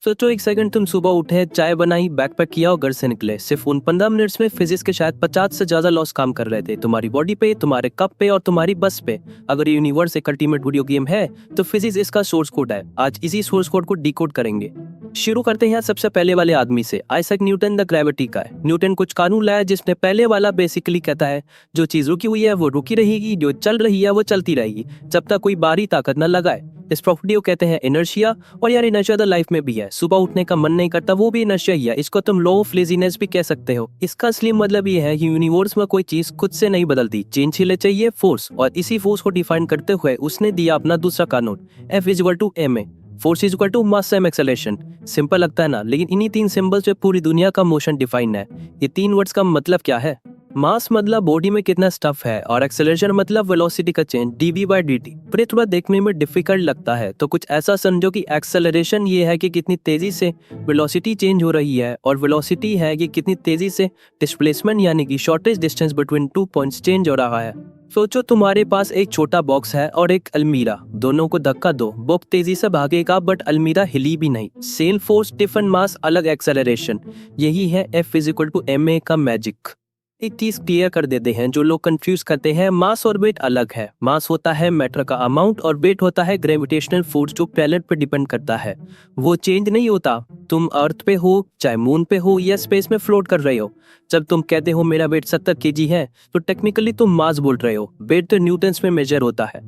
सोचो एक सेकंड, तुम सुबह उठे, चाय बनाई, बैग पैक किया और घर से निकले। सिर्फ उन 15 मिनट्स में फिजिक्स के शायद 50 से ज्यादा लॉस काम कर रहे थे, तुम्हारी बॉडी पे, तुम्हारे कप पे और तुम्हारी बस पे। अगर ये यूनिवर्स एक अल्टीमेट वीडियो गेम है तो फिजिक्स इसका सोर्स कोड है। आज इसी सोर्स कोड को डिकोड करेंगे। शुरू करते हैं सबसे पहले वाले आदमी से, आइजैक न्यूटन, द ग्रेविटी का है। न्यूटन कुछ कानून लाया जिसमें पहले वाला बेसिकली कहता है जो चीज रुकी हुई है वो रुकी रहेगी, जो चल रही है वो चलती रहेगी जब तक कोई बाहरी ताकत न लगाए। इस प्रॉपर्टी को कहते हैं इनर्शिया। और यार इनर्शिया तो लाइफ में भी है, सुबह उठने का मन नहीं करता, वो भी इनर्शिया ही है। इसको तुम लॉ ऑफ लेजीनेस भी कह सकते हो। इसका असली मतलब ये है कि यूनिवर्स में कोई चीज खुद से नहीं बदलती, चेंज ही ले चाहिए फोर्स। और इसी फोर्स को डिफाइन करते हुए उसने दिया अपना दूसरा कानून, F=ma। Force is equal to mass time acceleration. Simple लगता है ना, लेकिन इन्हीं 3 सिंबल से पूरी दुनिया का मोशन डिफाइन है। ये 3 वर्ड्स का मतलब क्या है? मास मतलब बॉडी में कितना स्टफ है, और एक्सेलरेशन मतलब वेलोसिटी का चेंज dv/dt। पर ये थोड़ा देखने में डिफिकल्ट लगता है, तो कुछ ऐसा समझो कि एक्सेलरेशन ये है कि कितनी तेजी से वेलोसिटी चेंज हो रही है, और वेलोसिटी है कि कितनी तेजी से डिस्प्लेसमेंट यानी कि shortage distance between 2 points change हो रहा है। सोचो तुम्हारे पास एक छोटा बॉक्स है और एक अलमीरा, दोनों को धक्का दो, बॉक्स तेजी से भागेगा बट अलमीरा हिली भी नहीं। सेम फोर्स, डिफरेंट मास, अलग एक्सेलरेशन। यही है F=ma का मैजिक। एक चीज क्लियर कर देते हैं, जो लोग कंफ्यूज करते हैं, मास और वेट अलग है। मास होता है मैटर का अमाउंट और वेट होता है ग्रेविटेशनल फोर्स जो प्लेनेट पे डिपेंड करता है। वो चेंज नहीं होता, तुम अर्थ पे हो, चाहे मून पे हो या स्पेस में फ्लोट कर रहे हो। जब तुम कहते हो मेरा वेट 70 kg है, तो टेक्निकली तुम मास बोल रहे हो, वेट तो न्यूटन्स में मेजर होता है।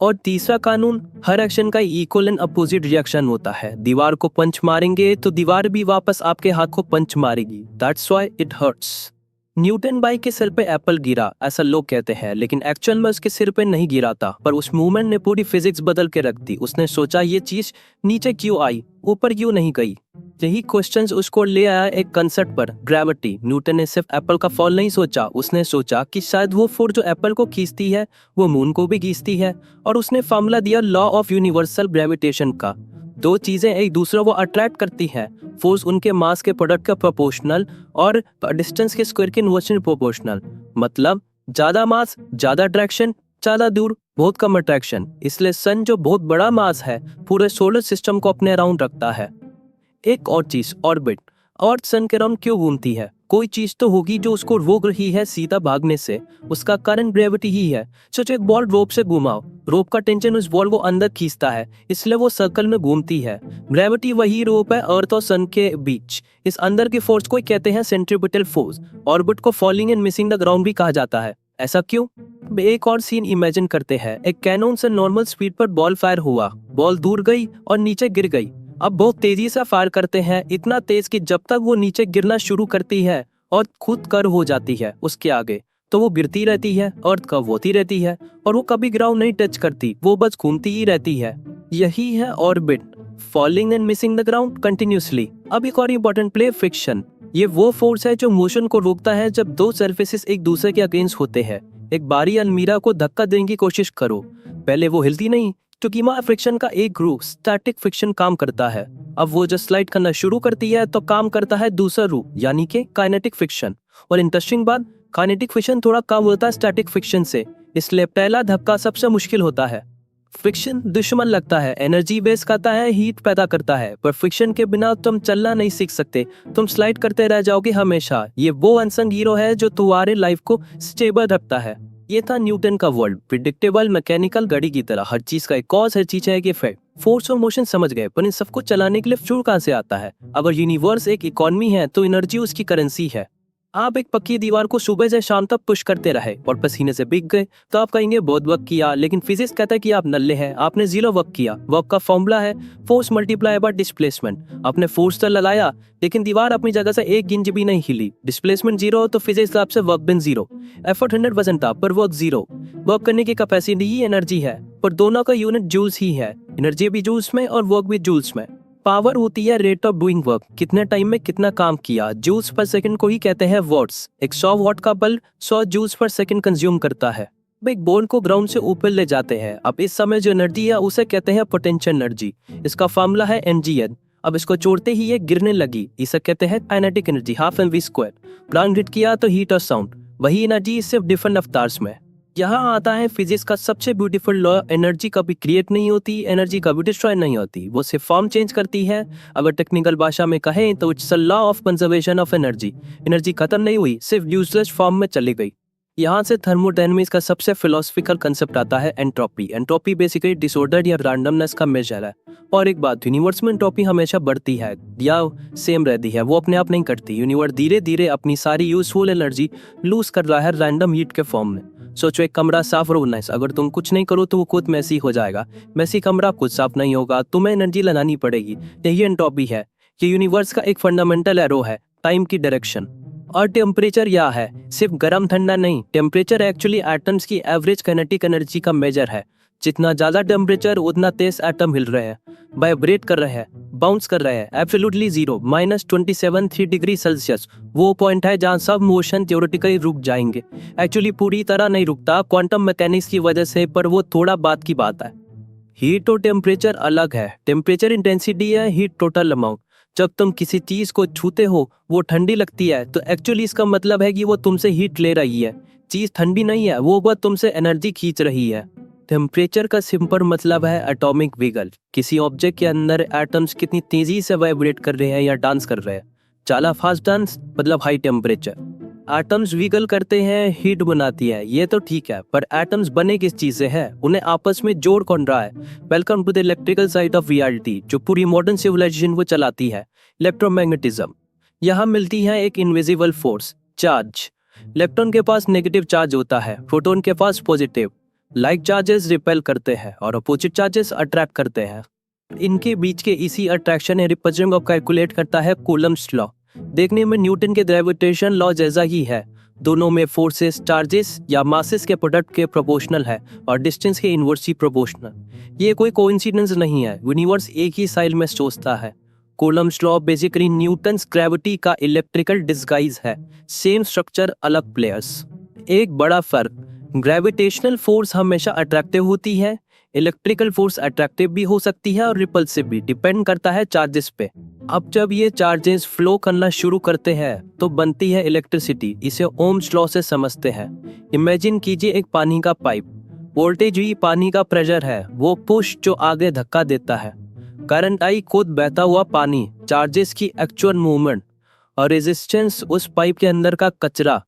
और तीसरा कानून, हर एक्शन का इक्वल एंड अपोजिट रिएक्शन होता है। दीवार को पंच मारेंगे तो दीवार भी वापस आपके हाथ को पंच मारेगी, that's why it hurts. Newton bike के सिर पे एप्पल गिरा ऐसा लोग कहते हैं, लेकिन एक्चुअल में उसके सिर पे नहीं गिरा था, पर उस मूवमेंट ने पूरी फिजिक्स बदल के रख दी। उसने सोचा ये चीज नीचे क्यों आई, ऊपर क्यों नहीं गई। यही क्वेश्चंस उसको ले आया एक कंसेप्ट पर, ग्रेविटी। न्यूटन ने सिर्फ एप्पल का फॉल नहीं सोचा, उसने सोचा कि शायद वो फोर्स जो एप्पल को खींचती है वो मून को भी खींचती है। और उसने फॉर्मूला दिया लॉ ऑफ यूनिवर्सल ग्रेविटेशन का। दो चीजें एक दूसरे को अट्रैक्ट करती हैं, फोर्स उनके मास के प्रोडक्ट का प्रोपोर्शनल और डिस्टेंस के स्क्वायर के इनवर्सली प्रोपोर्शनल। मतलब ज्यादा मास ज्यादा अट्रैक्शन, ज्यादा दूर बहुत कम अट्रैक्शन। इसलिए सन जो बहुत बड़ा मास है पूरे सोलर सिस्टम को अपने अराउंड रखता है। एक और चीज, ऑर्बिट। अर्थ सन के अराउंड क्यों घूमती है? कोई चीज तो होगी जो उसको रोक रही है सीधा भागने से, उसका कारण ग्रेविटी ही है। सोचो एक बॉल रोप से घुमाओ, रोप का टेंशन उस बॉल को अंदर खींचता है, इसलिए वो सर्कल में घूमती है। ग्रेविटी वही रोप है अर्थ और सन के बीच। इस अंदर की फोर्स को कहते हैं सेंट्रीपिटल फोर्स। ऑर्बिट को falling and missing the ground भी कहा जाता है। ऐसा क्यों? एक और सीन इमेजिन करते हैं, एक कैनन से नॉर्मल स्पीड पर बॉल फायर हुआ, बॉल दूर गई और नीचे गिर गई। अब बहुत तेजी से फायर करते हैं, इतना तेज कि जब तक वो नीचे गिरना शुरू करती है और खुद कर्व हो जाती है उसके आगे, तो वो गिरती रहती है, अर्थ कर्व होती रहती है, और वो कभी ग्राउंड नहीं टच करती, वो बस घूमती ही रहती है। यही है orbit, falling and missing the ground continuously. अब एक और इम्पोर्टेंट प्ले, फ्रिक्शन। ये वो फोर्स है जो मोशन को रोकता है जब दो सरफेसेस एक दूसरे के अगेंस्ट होते हैं। एक बारी अलमीरा को धक्का देने की कोशिश करो, पहले वो हिलती नहीं, क्योंकि वहाँ फ्रिक्शन का एक रूप स्टैटिक फ्रिक्शन काम करता है। अब वो जब स्लाइड करना शुरू करती है तो काम करता है दूसरा रूप, यानी कि काइनेटिक फ्रिक्शन। और इंटरेस्टिंग बात, काइनेटिक फ्रिक्शन थोड़ा कम होता है स्टैटिक फ्रिक्शन से, इसलिए पहला धक्का सबसे मुश्किल होता है। फ्रिक्शन दुश्मन लगता है, एनर्जी वेस्ट करता है, हीट पैदा करता है, पर फ्रिक्शन के बिना तुम चलना नहीं सीख सकते, तुम स्लाइड करते रह जाओगे हमेशा। ये वो अनसंग हीरो है जो तुम्हारे लाइफ को स्टेबल रखता है। ये था न्यूटन का वर्ल्ड, प्रिडिक्टेबल मैकेनिकल घड़ी की तरह, हर चीज का एक कॉज, हर चीज है एक इफेक्ट। फोर्स और मोशन समझ गए, पर इन सबको चलाने के लिए फ्यूल कहां से आता है? अगर यूनिवर्स एक इकोनॉमी है तो एनर्जी उसकी करेंसी है। आप एक पक्की दीवार को सुबह से शाम तक पुश करते रहे और पसीने से भीग गए तो आप कहेंगे बहुत वर्क किया, लेकिन फिजिक्स कहता है कि आप नल्ले हैं, आपने 0 वर्क किया। वर्क का फॉर्मूला है फोर्स मल्टीप्लाई बाय डिस्प्लेसमेंट। आपने फोर्स तो लगाया, लेकिन दीवार अपनी जगह से एक इंच भी नहीं हिली। डिस्प्लेसमेंट 0 तो फिजिक्स हिसाब से वर्क बिन 0। एफर्ट 100% था, पर वर्क 0। वर्क करने की कैपेसिटी ही एनर्जी है, पर दोनों का यूनिट जूल्स ही है। एनर्जी भी जूल्स में और वर्क भी जूल्स में। पावर होती है रेट ऑफ डूइंग वर्क, कितने टाइम में कितना काम किया। जूल्स पर सेकंड को ही कहते हैं वॉट्स। एक 100 वॉट का बल्ब 100 जूल्स पर सेकंड कंज्यूम करता है। एक बॉल को ग्राउंड से ऊपर ले जाते हैं, अब इस समय जो एनर्जी है उसे कहते हैं पोटेंशियल एनर्जी। इसका फॉर्मूला है mgn। अब इसको छोड़ते ही ये गिरने लगी, इसे कहते हैं kinetic energy, ½ mv²। Plant hit किया तो हीट और साउंड, वही एनर्जी सिर्फ डिफरेंट अवतार्स में। यहाँ आता है फिजिक्स का सबसे ब्यूटीफुल लॉ, एनर्जी कभी क्रिएट नहीं होती, एनर्जी कभी डिस्ट्रॉय नहीं होती, वो सिर्फ फॉर्म चेंज करती है। अगर टेक्निकल भाषा में कहें तो it's a law of conservation of energy. Energy खत्म नहीं हुई, सिर्फ यूजलेस फॉर्म में चली गई। यहाँ से थर्मोडायनेमिक्स का सबसे फिलोसफिकल कंसेप्ट आता है, एंट्रोपी। एंट्रोपी बेसिकली डिसऑर्डर या रैंडमनेस का मेजर है। और एक बात, यूनिवर्स में एंट्रोपी हमेशा बढ़ती है या सेम रहती है, वो अपने आप नहीं करती। यूनिवर्स धीरे धीरे अपनी सारी यूजफुल एनर्जी लूज कर रहा है रैंडम हीट के फॉर्म में। सोचो एक कमरा साफ और नाइस, अगर तुम कुछ नहीं करो तो वो खुद मैसी हो जाएगा। मैसी कमरा खुद साफ नहीं होगा, तुम्हें एनर्जी लगानी पड़ेगी। यही एंट्रोपी है। ये यूनिवर्स का एक फंडामेंटल एरो है, टाइम की डायरेक्शन। और टेम्परेचर यह है, सिर्फ गर्म ठंडा नहीं, टेम्परेचर एक्चुअली एटम्स की एवरेज काइनेटिक एनर्जी का मेजर है। जितना ज्यादा टेम्परेचर उतना तेज एटम हिल रहे हैं, वाइब्रेट कर रहे हैं, बाउंस कर रहे हैं। एब्सोल्युटली जीरो, -27.3 डिग्री सेल्सियस वो पॉइंट है जहां सब मोशन थ्योरेटिकली रुक जाएंगे। एक्चुअली पूरी तरह नहीं रुकता क्वांटम मैकेनिक्स की वजह से, पर वो थोड़ा बात की बात है। हीट और टेम्परेचर अलग है। टेम्परेचर इंटेंसिटी है, हीट टोटल अमाउंट। जब तुम किसी चीज को छूते हो वो ठंडी लगती है, तो एक्चुअली इसका मतलब है कि वो तुमसे हीट ले रही है। चीज ठंडी नहीं है, वो बस तुमसे एनर्जी खींच रही है। टेम्परेचर का सिंपल मतलब है एटॉमिक विगल। किसी ऑब्जेक्ट के अंदर एटम्स कितनी तेजी से वाइब्रेट कर रहे हैं या डांस कर रहे हैं। ज्यादा फास्ट डांस मतलब हाई टेम्परेचर। एटम्स विगल करते हैं, हीट बनाती है, ये तो ठीक है, पर एटम्स बने किस चीज से है, उन्हें आपस में जोड़ कौन रहा है? Welcome to the electrical side of reality, जो पूरी मॉडर्न सिविलाइजेशन को चलाती है, इलेक्ट्रोमैग्नेटिज्म। यहाँ मिलती है एक इनविजिबल फोर्स, चार्ज। इलेक्ट्रॉन के पास नेगेटिव चार्ज होता है, प्रोटॉन के पास पॉजिटिव। लाइक चार्जेस रिपेल करते हैं और अपोजिट चार्जेस अट्रैक्ट करते हैं। इनके बीच के इसी अट्रैक्शन या रिपल्जन को कैलकुलेट करता है कूलम्ब्स लॉ। देखने में न्यूटन के ग्रेविटेशन लॉ जैसा ही है। दोनों में फोर्सेस चार्जेस या मासेस के प्रोडक्ट के प्रोपोर्शनल है और डिस्टेंस के इनवर्सली प्रोपोर्शनल। ये कोई कोइंसिडेंस नहीं है, यूनिवर्स एक ही साइड में सोचता है। Coulomb's law basically Newton's gravity का इलेक्ट्रिकल डिस्गाइज है। सेम स्ट्रक्चर, अलग प्लेयर्स। एक बड़ा फर्क, ग्रेविटेशनल फोर्स हमेशा अट्रैक्टिव होती है, इलेक्ट्रिकल फोर्स अट्रैक्टिव भी हो सकती है और रिपल्सिव भी, डिपेंड करता है चार्जेस पे। अब जब ये चार्जेस फ्लो करना शुरू करते हैं तो बनती है इलेक्ट्रिसिटी। इसे ओम्स लॉ से समझते हैं। इमेजिन कीजिए एक पानी का पाइप। वोल्टेज ही पानी का प्रेशर है, वो पुश जो आगे धक्का देता है। करंट आई खुद बहता हुआ पानी, चार्जेस की एक्चुअल मूवमेंट। और रेजिस्टेंस उस पाइप के अंदर का कचरा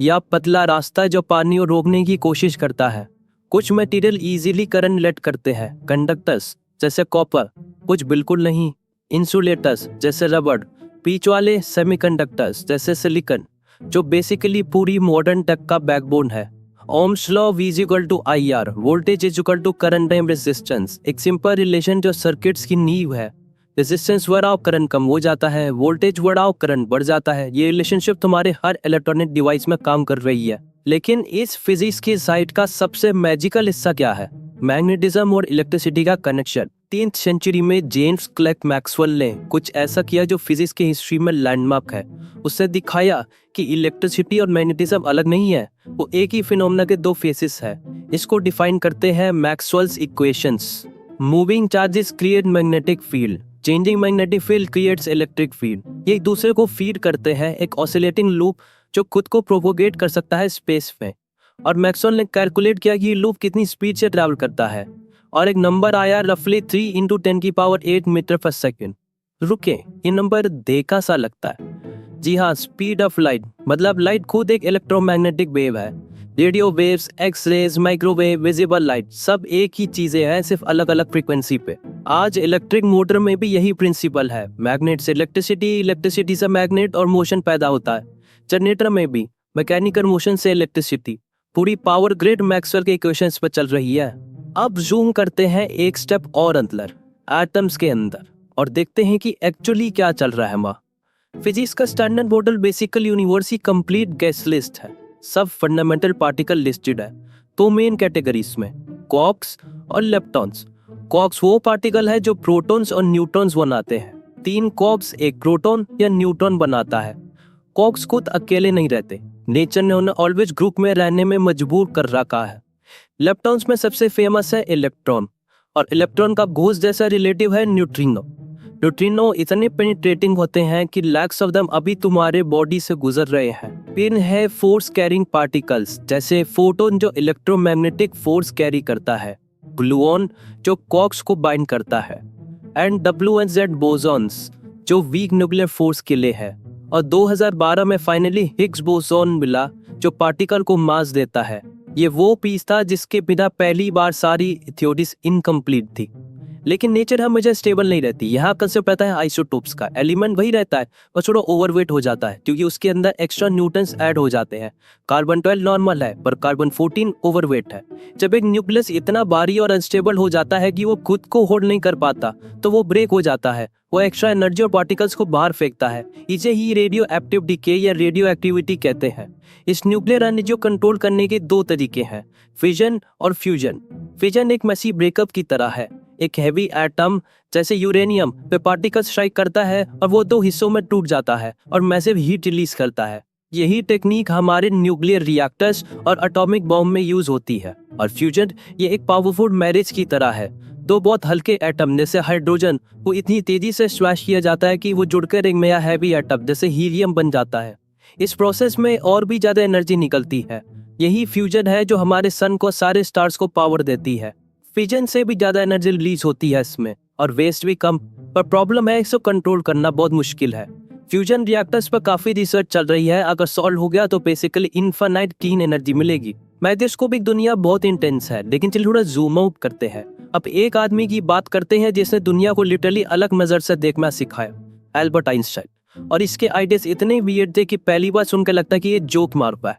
या पतला रास्ता जो पानी को रोकने की कोशिश करता है। कुछ मटेरियल इजीली करंट लेट करते हैं, कंडक्टर्स जैसे कॉपर, कुछ बिल्कुल नहीं, इंसुलेटर्स जैसे रबड़, बीच वाले सेमीकंडक्टर्स जैसे सिलिकॉन, जो बेसिकली पूरी मॉडर्न टेक का बैकबोन है। Ohm's law V = IR, voltage = current time resistance. एक सिंपल रिलेशन जो सर्किट्स की नींव है। रेजिस्टेंस बढ़ाओ करंट कम हो जाता है, वोल्टेज बढ़ाओ करंट बढ़ जाता है। ये रिलेशनशिप तुम्हारे हर इलेक्ट्रॉनिक डिवाइस में काम कर रही है। लेकिन इस फिजिक्स की साइड का सबसे मैजिकल हिस्सा क्या है? मैग्नेटिज्म और इलेक्ट्रिसिटी का कनेक्शन। 10th सेंचुरी में जेम्स क्लर्क मैक्सवेल ने कुछ ऐसा किया जो फिजिक्स की हिस्ट्री में लैंडमार्क है। उससे दिखाया कि इलेक्ट्रिसिटी और मैग्नेटिज्म अलग नहीं है, वो एक ही फिनोमेना के दो फेसेस है। इसको डिफाइन करते हैं Maxwell's equations. Moving charges create magnetic field, changing magnetic field creates electric field. ये एक दूसरे को फीड करते हैं, एक ऑसिलेटिंग लूप जो खुद को प्रोपोगेट कर सकता है स्पेस में। और मैक्सवेल ने कैलकुलेट किया कि ये लूप कितनी स्पीड से ट्रैवल करता है, और एक नंबर आया रफली 3 × 10⁸ मीटर पर सेकेंड। रुके, ये नंबर देखा सा लगता है। जी हाँ, स्पीड ऑफ लाइट, मतलब लाइट खुद एक इलेक्ट्रोमैग्नेटिक वेव है। Radio waves, X rays, microwave, visible light सब एक ही चीजें हैं, सिर्फ अलग अलग फ्रीक्वेंसी पे। आज इलेक्ट्रिक मोटर में भी यही प्रिंसिपल है। मैग्नेट से इलेक्ट्रिसिटी, इलेक्ट्रिसिटी से मैग्नेट और मोशन पैदा होता है। जनरेटर में भी मैकेनिकल मोशन से इलेक्ट्रिसिटी। पूरी पावर ग्रिड मैक्सवेल के इक्वेशंस पर चल रही है। अब जूम करते हैं एक स्टेप और अंदर, एटम्स के अंदर, और देखते हैं कि एक्चुअली क्या चल रहा है वहाँ। फिजिक्स का स्टैंडर्ड मॉडल बेसिकली यूनिवर्स की कंप्लीट गैस लिस्ट है। सब फंडामेंटल पार्टिकल लिस्टेड है। दो मेन कैटेगरीज में, क्वार्क्स और लेप्टॉन्स। क्वार्क्स वो पार्टिकल है जो प्रोटॉन्स और न्यूट्रॉन्स बनाते हैं। 3 क्वार्क्स एक प्रोटॉन या न्यूट्रॉन बनाता है। क्वार्क्स खुद अकेले नहीं रहते, नेचर ने उन्हें ऑलवेज ग्रुप में रहने में मजबूर कर रखा है। लेप्टॉन्स में सबसे फेमस है इलेक्ट्रॉन, और इलेक्ट्रॉन का घोस्ट जैसा रिलेटिव है न्यूट्रिनो। न्यूट्रिनो इतने पेनिट्रेटिंग होते हैं कि लैक्स ऑफ देम अभी तुम्हारे बॉडी से गुजर रहे हैं। स्पिन है फोर्स कैरिंग पार्टिकल्स, जैसे फोटोन जो इलेक्ट्रोमैग्नेटिक फोर्स कैरी करता है, ग्लूऑन जो क्वार्क्स को बाइंड करता है, and W and Z bosons जो वीक न्यूक्लियर फोर्स के लिए है। और 2012 में फाइनली हिग्स बोसॉन मिला जो पार्टिकल को मास देता है। ये वो पीस था जिसके बिना पहली बार सारी थ्योरीज इनकम्प्लीट थी। लेकिन नेचर हमेशा स्टेबल नहीं रहती। यहाँ कंसेप्ट रहता है आइसोटोप्स का। एलिमेंट वही रहता है, बस थोड़ा ओवरवेट हो जाता है क्योंकि उसके अंदर एक्स्ट्रा न्यूटन्स ऐड हो जाते हैं। कार्बन 12 नॉर्मल है पर कार्बन 14 ओवरवेट है। जब एक न्यूक्लियस इतना भारी और अनस्टेबल हो जाता है कि वो खुद को होल्ड नहीं कर पाता तो वो ब्रेक हो जाता है। वो एक्स्ट्रा एनर्जी और पार्टिकल्स को बाहर फेंकता है। इसे ही रेडियो एक्टिव डिके या रेडियो एक्टिविटी कहते हैं। इस न्यूक्लियर एनर्जी को कंट्रोल करने के दो तरीके हैं, फिजन और फ्यूजन। फिजन एक मैसी ब्रेकअप की तरह है। एक हैवी एटम जैसे यूरेनियम पे पार्टिकल्स स्ट्राइक करता है और वो दो हिस्सों में टूट जाता है और मैसिव हीट रिलीज करता है। यही टेक्निक हमारे न्यूक्लियर रिएक्टर्स और एटॉमिक बॉम्ब में यूज होती है। और फ्यूजन ये एक पावरफुल मैरिज की तरह है। दो बहुत हल्के एटम जैसे हाइड्रोजन को इतनी तेजी से स्मैश किया जाता है कि वो जुड़कर एक नया हैवी एटम जैसे हीलियम बन जाता है। इस प्रोसेस में और भी ज्यादा एनर्जी निकलती है। यही फ्यूजन है जो हमारे सन को सारे स्टार्स को पावर देती है। फिजन से भी ज्यादा एनर्जी रिलीज होती है इसमें और वेस्ट भी कम, पर प्रॉब्लम है इसको कंट्रोल करना बहुत मुश्किल है। फ्यूजन रिएक्टर्स पर काफी रिसर्च चल रही है। अगर सॉल्व हो गया तो बेसिकली इनफाइनाइट क्लीन एनर्जी मिलेगी। माइक्रोस्कोपिक दुनिया बहुत इंटेंस है, लेकिन चलिए थोड़ा जूम आउट करते हैं। अब एक आदमी की बात करते हैं जिसने दुनिया को लिटरली अलग नजर से देखना सिखाया, एल्बर्ट आइंस्टाइन। और इसके आइडियाज इतने वियर्ड थे कि पहली बार सुनकर लगता है कि ये जोक मार पाए।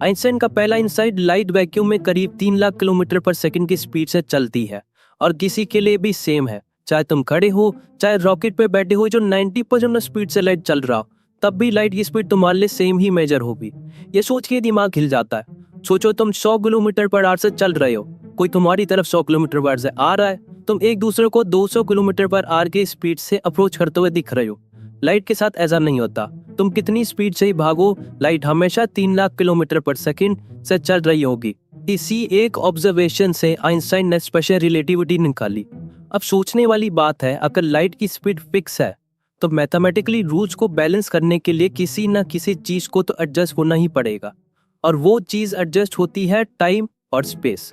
आइंस्टाइन का पहला इंसाइट लाइट वैक्यूम में करीब 3 लाख किलोमीटर पर सेकंड की स्पीड से चलती है और किसी के लिए भी सेम है। चाहे तुम खड़े हो, चाहे रॉकेट पे बैठे हो जो 90% स्पीड से लाइट चल रहा हो, तब भी लाइट की स्पीड तुम्हारे लिए सेम ही मेजर होगी। ये सोच के दिमाग हिल जाता है। सोचो तुम 100 किलोमीटर पर आवर से चल रहे हो, कोई तुम्हारी तरफ 100 किलोमीटर पर आवर से आ रहा है, तुम एक दूसरे को 200 किलोमीटर पर आवर की स्पीड से अप्रोच करते हुए दिख रहे हो। लाइट के साथ ऐसा नहीं होता। तुम कितनी स्पीड से ही भागो, लाइट हमेशा 3 लाख किलोमीटर पर सेकंड से चल रही होगी। इसी एक ऑब्जर्वेशन से आइंस्टाइन ने स्पेशल रिलेटिविटी निकाली। अब सोचने वाली बात है, अगर लाइट की स्पीड फिक्स है तो मैथमेटिकली रूल्स को बैलेंस करने के लिए किसी न किसी चीज को तो एडजस्ट होना ही पड़ेगा। और वो चीज एडजस्ट होती है टाइम और स्पेस।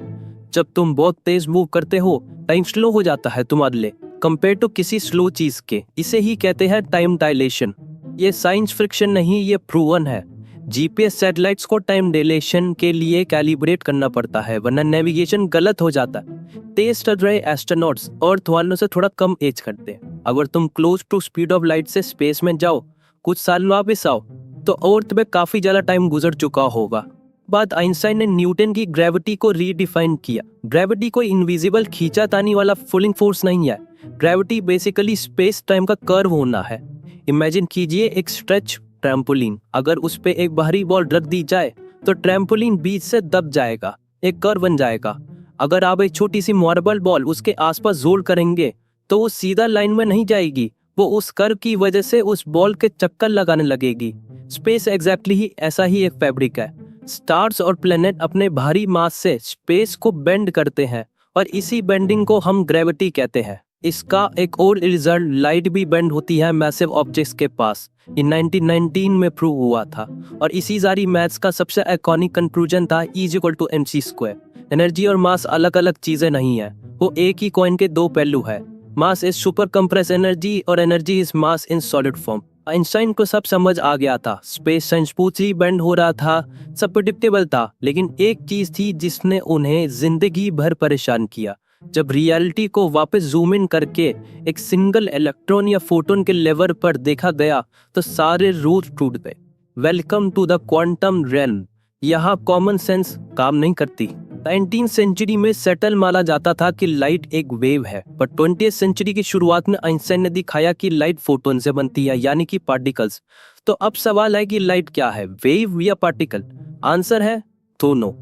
जब तुम बहुत तेज मूव करते हो, टाइम स्लो हो जाता है तुम्हारे लिए कंपेयर टू किसी स्लो चीज के। इसे ही कहते हैं टाइम डायलेशन। ये साइंस फ्रिक्शन नहीं, ये प्रूवन है। जीपीएस सैटेलाइट्स को टाइम डायलेशन के लिए कैलिब्रेट करना पड़ता है, वरना नेविगेशन गलत हो जाता है। तेज चल रहे एस्ट्रोनॉट्स अर्थ वालों से थोड़ा कम एज करते हैं। अगर तुम close to speed of light से स्पेस में जाओ, कुछ साल वापस आओ, तो अर्थ में काफी ज्यादा टाइम गुजर चुका होगा। बाद आइंस्टाइन ने न्यूटन की ग्रेविटी को रीडिफाइन किया। ग्रेविटी कोई इनविजिबल खींचातानी वाला पुलिंग फोर्स नहीं है। ग्रेविटी बेसिकली स्पेस टाइम का कर्व होना है। इमेजिन कीजिए एक स्ट्रेच ट्रैम्पोलिन, अगर उस पे एक बाहरी बॉल रख दी जाए तो ट्रैम्पोलिन बीच से दब जाएगा, एक कर्व बन जाएगा। अगर आप एक छोटी सी मार्बल बॉल उसके आसपास जोर करेंगे तो वो सीधा लाइन में नहीं जाएगी, वो उस कर्व की वजह से उस बॉल के चक्कर लगाने लगेगी। स्पेस एग्जैक्टली ही ऐसा ही एक फैब्रिक है। स्टार्स और प्लेनेट अपने भारी मास से स्पेस को बेंड करते हैं और इसी बेंडिंग को हम ग्रेविटी कहते हैं। इसका एक और रिजल्ट, लाइट भी बेंड होती है मैसिव ऑब्जेक्ट्स के पास। ये 1919 में प्रूव हुआ था और इसी सारी मैथ्स का सबसे आइकॉनिक कंक्लूजन था E=mc²। एनर्जी और मास अलग अलग चीजें नहीं है, वो एक ही कॉइन के दो पहलू है। Mass is super compress energy और energy is mass in solid form. Einstein को सब समझ आ गया था, स्पेस साइंस पूरी बेंड हो रहा था, सब प्रेडिक्टेबल था। लेकिन एक चीज थी जिसने उन्हें जिंदगी भर परेशान किया। जब रियलिटी को वापस जूम इन करके एक सिंगल इलेक्ट्रॉन या फोटोन के लेवल पर देखा गया तो सारे रूल्स टूट गए। Welcome to the quantum realm. यहाँ कॉमन सेंस काम नहीं करती। 19th सेंचुरी में सेटल माना जाता था कि लाइट एक वेव है, पर 20th सेंचुरी की शुरुआत में आइंस्टाइन ने दिखाया कि लाइट फोटोन से बनती है, यानी कि पार्टिकल्स। तो अब सवाल है कि लाइट क्या है, वेव या पार्टिकल? आंसर है दोनों।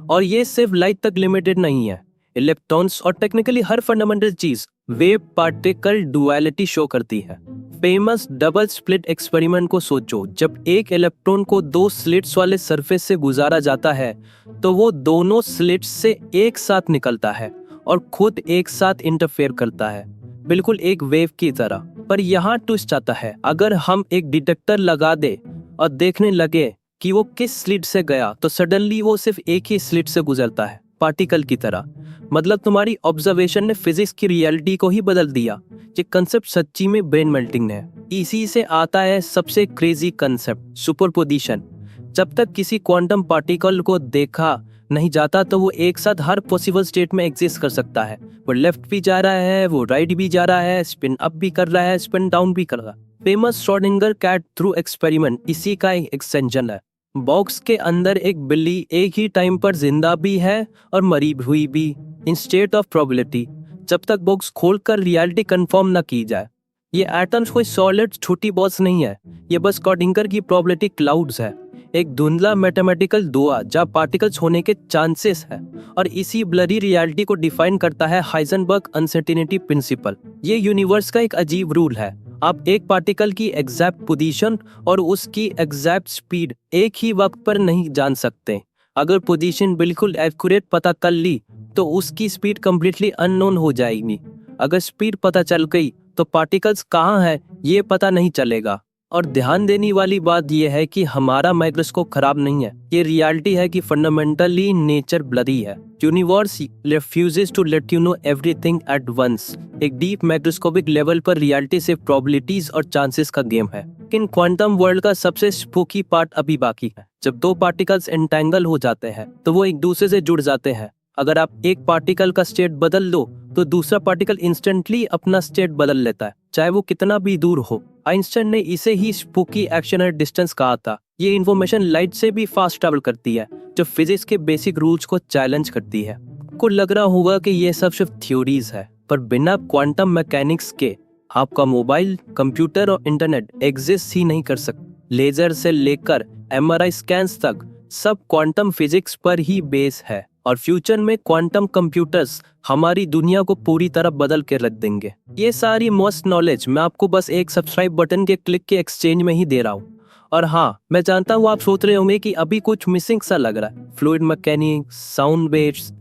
और ये सिर्फ लाइट तक लिमिटेड नहीं है। इलेक्ट्रॉन्स और टेक्निकली हर फंडामेंटल चीज वेव पार्टिकल डुअलिटी शो करती है। फेमस डबल स्प्लिट एक्सपेरिमेंट को सोचो। जब एक इलेक्ट्रॉन को दो स्लिट्स वाले सरफेस से गुजारा जाता है तो वो दोनों स्लिट्स से एक साथ निकलता है और खुद एक साथ इंटरफेयर करता है, बिल्कुल एक वेव की तरह। पर यहाँ ट्विस्ट आता है, अगर हम एक डिटेक्टर लगा दे और देखने लगे कि वो किस स्लिट से गया तो सडनली वो सिर्फ एक ही स्लिट से गुजरता है, पार्टिकल की तरह। मतलब तुम्हारी ऑब्जर्वेशन ने फिजिक्स की रियलिटी को ही बदल दिया। ये कंसेप्ट सच्ची में ब्रेन मेल्टिंग है। इसी से आता है सबसे क्रेजी कंसेप्ट, सुपरपोजिशन। जब तक किसी क्वांटम पार्टिकल को देखा नहीं जाता तो वो एक साथ हर पॉसिबल स्टेट में एग्जिस्ट कर सकता है। वो लेफ्ट भी जा रहा है, वो राइट भी जा रहा है, स्पिन अप भी कर रहा है, स्पिन डाउन भी कर रहा है। Famous Schrodinger cat thought experiment इसी का एक एक्सटेंशन है। बॉक्स के अंदर एक बिल्ली एक ही टाइम पर जिंदा भी है और मरी हुई भी, इन स्टेट ऑफ प्रोबेबिलिटी, जब तक बॉक्स खोलकर रियलिटी कंफर्म ना की जाए। ये एटम्स कोई सॉलिड छोटी बॉल्स नहीं है, ये बस श्रोडिंगर की प्रोबेबिलिटी क्लाउड्स है, एक धुंधला मैथमेटिकल दुआ जहाँ पार्टिकल्स होने के चांसेस है। और इसी ब्लरी रियलिटी को डिफाइन करता है हाइजेनबर्ग अनसर्टेनिटी प्रिंसिपल। ये यूनिवर्स का एक अजीब रूल है, आप एक पार्टिकल की एग्जैक्ट पोजीशन और उसकी एग्जैक्ट स्पीड एक ही वक्त पर नहीं जान सकते। अगर पोजीशन बिल्कुल एक्यूरेट पता कर ली तो उसकी स्पीड कम्प्लीटली अननोन हो जाएगी। अगर स्पीड पता चल गई तो पार्टिकल्स कहाँ है ये पता नहीं चलेगा। और ध्यान देने वाली बात यह है कि हमारा माइक्रोस्कोप खराब नहीं है, ये रियलिटी है कि फंडामेंटली नेचर ब्लरी है। Universe refuses to let you know everything at once. एक डीप माइक्रोस्कोपिक लेवल पर रियलिटी सिर्फ प्रोबेबिलिटीज और चांसेस का गेम है। लेकिन क्वांटम वर्ल्ड का सबसे स्पूकी पार्ट अभी बाकी है। जब दो पार्टिकल्स एंटेंगल हो जाते हैं तो वो एक दूसरे से जुड़ जाते हैं। अगर आप एक पार्टिकल का स्टेट बदल दो तो दूसरा पार्टिकल इंस्टेंटली अपना स्टेट बदल लेता है, चाहे वो कितना भी दूर हो। आइंस्टाइन ने इसे ही स्पूकी एक्शन एट डिस्टेंस कहा था। ये इन्फॉर्मेशन लाइट से भी फास्ट ट्रैवल करती है, जो फिजिक्स के बेसिक रूल्स को चैलेंज करती है। आपको लग रहा होगा कि ये सब सिर्फ थ्योरीज है, पर बिना क्वांटम मैकेनिक्स के आपका मोबाइल, कंप्यूटर और इंटरनेट एग्जिस्ट ही नहीं कर सकते। लेजर से लेकर MRI स्कैन्स तक सब क्वांटम फिजिक्स पर ही बेस है। और फ्यूचर में क्वांटम कंप्यूटर्स हमारी दुनिया को पूरी तरह बदल के रख देंगे। ये सारी मस्त नॉलेज मैं आपको बस एक सब्सक्राइब बटन के क्लिक के एक्सचेंज में ही दे रहा हूँ। और हाँ, मैं जानता हूँ आप सोच रहे होंगे कि अभी कुछ मिसिंग सा लग रहा है। Fluid mechanics, sound waves.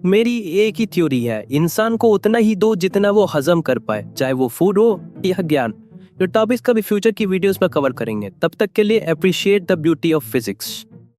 मेरी एक ही थ्योरी है, इंसान को उतना ही दो जितना वो हजम कर पाए, चाहे वो फूड हो या ज्ञान। ये टॉपिक्स कभी फ्यूचर की वीडियोस में कवर करेंगे। तब तक के लिए appreciate the beauty of physics.